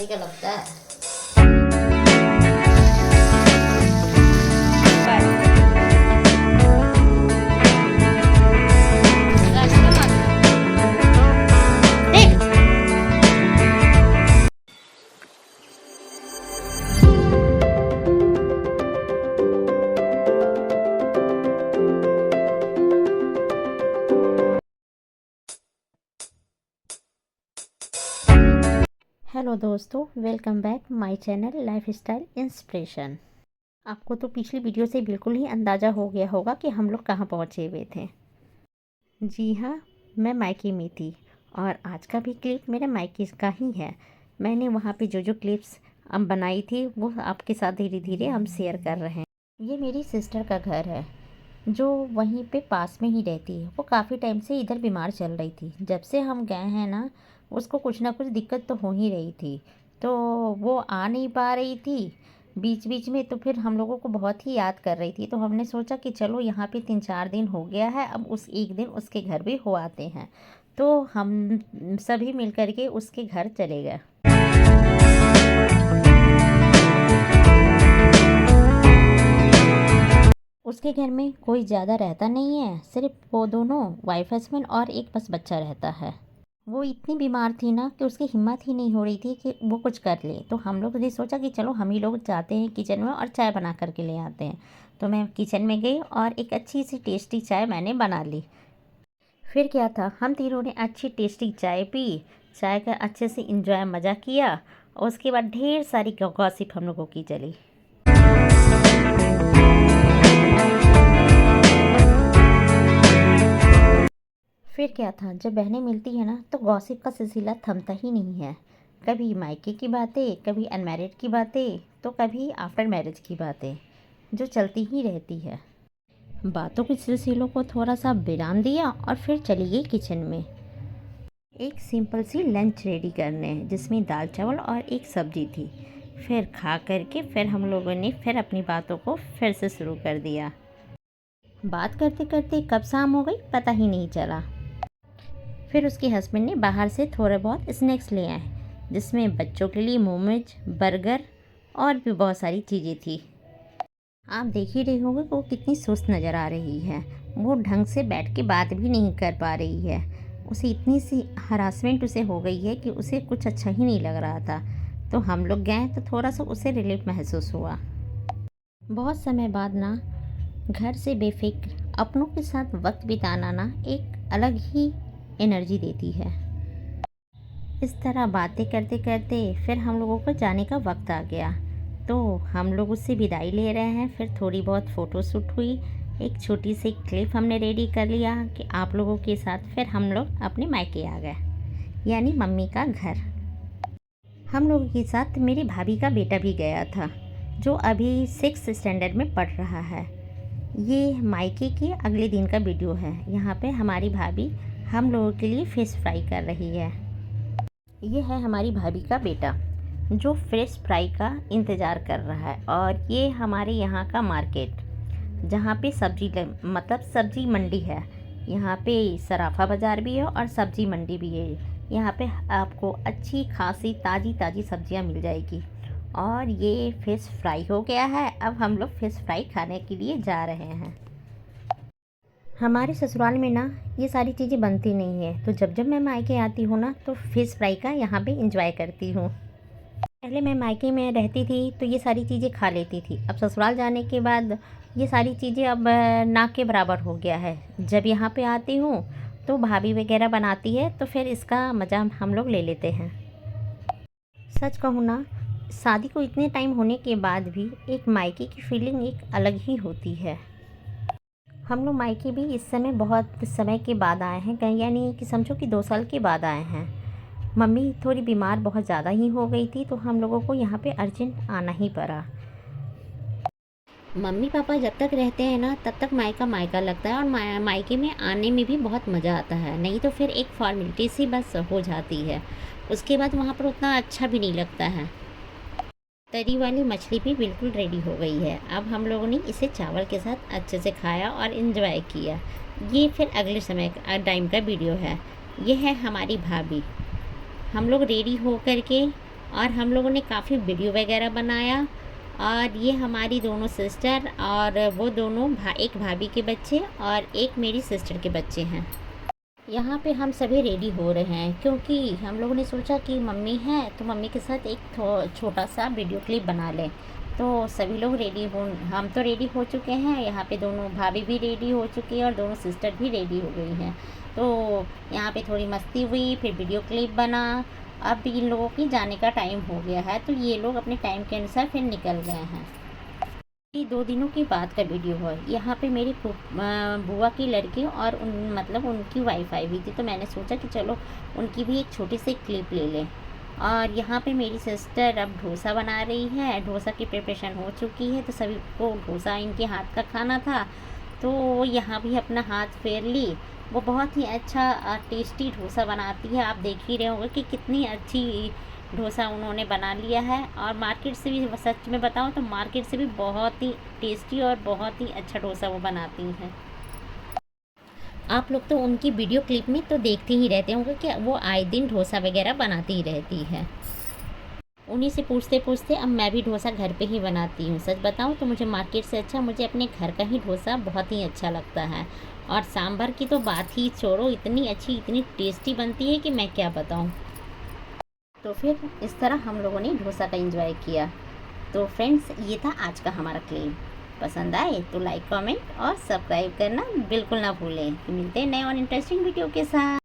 शादी का लगता है। हेलो दोस्तों, welcome back my channel lifestyle inspiration. आपको तो पिछली वीडियो से बिल्कुल ही अंदाज़ा हो गया होगा कि हम लोग कहाँ पहुँचे हुए थे। जी हाँ, मैं मायके में थी और आज का भी क्लिप मेरे मायके का ही है। मैंने वहाँ पे जो जो क्लिप्स हम बनाई थी वो आपके साथ धीरे धीरे हम शेयर कर रहे हैं। ये मेरी सिस्टर का घर है जो वहीं पे पास में ही रहती है। वो काफ़ी टाइम से इधर बीमार चल रही थी। जब से हम गए हैं ना, उसको कुछ ना कुछ दिक्कत तो हो ही रही थी, तो वो आ नहीं पा रही थी बीच बीच में। तो फिर हम लोगों को बहुत ही याद कर रही थी, तो हमने सोचा कि चलो यहाँ पे 3-4 दिन हो गया है, अब उस एक दिन उसके घर भी हो आते हैं। तो हम सभी मिल कर के उसके घर चले गए। उसके घर में कोई ज़्यादा रहता नहीं है, सिर्फ वो दोनों वाइफ हस्बैंड और एक बस बच्चा रहता है। वो इतनी बीमार थी ना कि उसकी हिम्मत ही नहीं हो रही थी कि वो कुछ कर ले। तो हम लोग ने सोचा कि चलो हम ही लोग जाते हैं किचन में और चाय बना करके ले आते हैं। तो मैं किचन में गई और एक अच्छी सी टेस्टी चाय मैंने बना ली। फिर क्या था, हम तीनों ने अच्छी टेस्टी चाय पी, चाय का अच्छे से इंजॉय मज़ा किया और उसके बाद ढेर सारी गॉसिप हम लोगों की चली। फिर क्या था, जब बहनें मिलती है ना तो गॉसिप का सिलसिला थमता ही नहीं है। कभी मायके की बातें, कभी अनमैरिड की बातें, तो कभी आफ्टर मैरिज की बातें जो चलती ही रहती है। बातों के सिलसिलों को थोड़ा सा विराम दिया और फिर चली गई किचन में एक सिंपल सी लंच रेडी करने, जिसमें दाल चावल और एक सब्जी थी। फिर खा करके फिर हम लोगों ने फिर अपनी बातों को फिर से शुरू कर दिया। बात करते करते कब शाम हो गई पता ही नहीं चला। फिर उसके हस्बैंड ने बाहर से थोड़े बहुत स्नैक्स ले आए, जिसमें बच्चों के लिए मोमोज, बर्गर और भी बहुत सारी चीज़ें थी। आप देख ही रहे होंगे कि वो कितनी सुस्त नज़र आ रही है। वो ढंग से बैठ के बात भी नहीं कर पा रही है। उसे इतनी सी हरासमेंट उसे हो गई है कि उसे कुछ अच्छा ही नहीं लग रहा था। तो हम लोग गए तो थोड़ा सा उसे रिलीफ महसूस हुआ। बहुत समय बाद ना घर से बेफिक्र अपनों के साथ वक्त बिताना ना एक अलग ही एनर्जी देती है। इस तरह बातें करते करते फिर हम लोगों को जाने का वक्त आ गया, तो हम लोग उससे विदाई ले रहे हैं। फिर थोड़ी बहुत फ़ोटो शूट हुई, एक छोटी सी क्लिप हमने रेडी कर लिया कि आप लोगों के साथ फिर हम लोग अपने मायके आ गए, यानी मम्मी का घर। हम लोगों के साथ मेरी भाभी का बेटा भी गया था, जो अभी 6th स्टैंडर्ड में पढ़ रहा है। ये मायके के अगले दिन का वीडियो है। यहाँ पे हमारी भाभी हम लोगों के लिए फ़िश फ्राई कर रही है। ये है हमारी भाभी का बेटा जो फ़िश फ्राई का इंतज़ार कर रहा है। और ये हमारे यहाँ का मार्केट, जहाँ पे मतलब सब्ज़ी मंडी है। यहाँ पे सराफा बाज़ार भी है और सब्ज़ी मंडी भी है। यहाँ पे आपको अच्छी खासी ताज़ी ताज़ी सब्जियाँ मिल जाएगी। और ये फ़िश फ्राई हो गया है, अब हम लोग फ़िश फ्राई खाने के लिए जा रहे हैं। हमारे ससुराल में ना ये सारी चीज़ें बनती नहीं है, तो जब जब मैं मायके आती हूँ ना तो फ़िश फ्राई का यहाँ पे इंजॉय करती हूँ। पहले मैं मायके में रहती थी तो ये सारी चीज़ें खा लेती थी। अब ससुराल जाने के बाद ये सारी चीज़ें अब ना के बराबर हो गया है। जब यहाँ पे आती हूँ तो भाभी वगैरह बनाती है, तो फिर इसका मज़ा हम लोग ले लेते हैं। सच कहूँ ना, शादी को इतने टाइम होने के बाद भी एक मायके की फीलिंग एक अलग ही होती है। हम लोग मायके भी इस समय बहुत समय के बाद आए हैं, कहीं यानी कि समझो कि 2 साल के बाद आए हैं। मम्मी थोड़ी बीमार बहुत ज़्यादा ही हो गई थी, तो हम लोगों को यहाँ पे अर्जेंट आना ही पड़ा। मम्मी पापा जब तक रहते हैं ना तब तक मायका मायका लगता है, और मायके में आने में भी बहुत मज़ा आता है। नहीं तो फिर एक फॉर्मेलिटी सी बस हो जाती है, उसके बाद वहाँ पर उतना अच्छा भी नहीं लगता है। तरी वाली मछली भी बिल्कुल रेडी हो गई है। अब हम लोगों ने इसे चावल के साथ अच्छे से खाया और इन्जॉय किया। ये फिर अगले समय टाइम का वीडियो है। ये है हमारी भाभी। हम लोग रेडी हो कर के और हम लोगों ने काफ़ी वीडियो वगैरह बनाया। और ये हमारी दोनों सिस्टर और वो दोनों एक भाभी के बच्चे और एक मेरी सिस्टर के बच्चे हैं। यहाँ पे हम सभी रेडी हो रहे हैं क्योंकि हम लोगों ने सोचा कि मम्मी है तो मम्मी के साथ एक छोटा सा वीडियो क्लिप बना लें। तो सभी लोग रेडी हो, हम तो रेडी हो चुके हैं, यहाँ पे दोनों भाभी भी रेडी हो चुकी है और दोनों सिस्टर भी रेडी हो गई हैं। तो यहाँ पे थोड़ी मस्ती हुई, फिर वीडियो क्लिप बना। अब इन लोगों की जाने का टाइम हो गया है तो ये लोग अपने टाइम के अनुसार फिर निकल गए हैं। ये 2 दिनों की बात का वीडियो है। यहाँ पे मेरी बुआ की लड़की और मतलब उनकी वाइफ आई हुई थी, तो मैंने सोचा कि चलो उनकी भी एक छोटी सी क्लिप ले लें। और यहाँ पे मेरी सिस्टर अब डोसा बना रही है। डोसा की प्रिपरेशन हो चुकी है तो सभी को डोसा इनके हाथ का खाना था, तो यहाँ भी अपना हाथ फेर ली। वो बहुत ही अच्छा टेस्टी डोसा बनाती है। आप देख ही रहे होंगे कि कितनी अच्छी डोसा उन्होंने बना लिया है। और मार्केट से भी, सच में बताऊँ तो मार्केट से भी बहुत ही टेस्टी और बहुत ही अच्छा डोसा वो बनाती हैं। आप लोग तो उनकी वीडियो क्लिप में तो देखते ही रहते होंगे कि वो आए दिन डोसा वगैरह बनाती ही रहती है। उन्हीं से पूछते पूछते अब मैं भी डोसा घर पे ही बनाती हूँ। सच बताऊँ तो मुझे मार्केट से अच्छा मुझे अपने घर का ही डोसा बहुत ही अच्छा लगता है। और सांभर की तो बात ही छोड़ो, इतनी अच्छी इतनी टेस्टी बनती है कि मैं क्या बताऊँ। तो फिर इस तरह हम लोगों ने डोसा का एंजॉय किया। तो फ्रेंड्स, ये था आज का हमारा क्लिप। पसंद आए तो लाइक, कमेंट और सब्सक्राइब करना बिल्कुल ना भूलें। मिलते हैं नए और इंटरेस्टिंग वीडियो के साथ।